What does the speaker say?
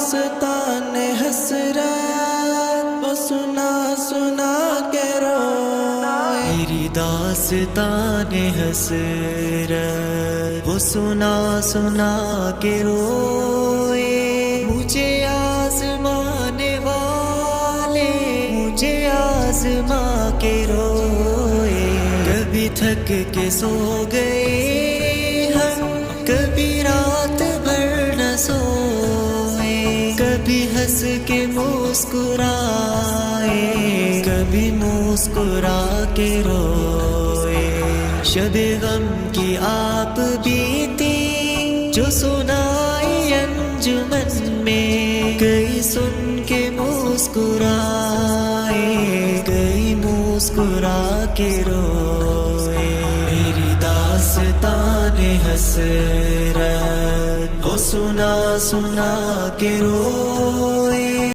داستان حسرت وہ سنا سنا کے روئے، میری داستان حسرت وہ سنا سنا کے روئے، مجھے آزمانے والے مجھے آزما کے روئے، کبھی تھک کے سو گئے ہم، کبھی رات بھر نہ سوئے، کبھی ہنس کے مسکرائے، کبھی مسکرا کے روئے، شب غم کی آپ بیتی جو سنائی انجمن میں، کئی سن کے مسکرائے، کئی مسکرا کے روئے، میری داستان حسرت وہ سنا سنا کے روئے۔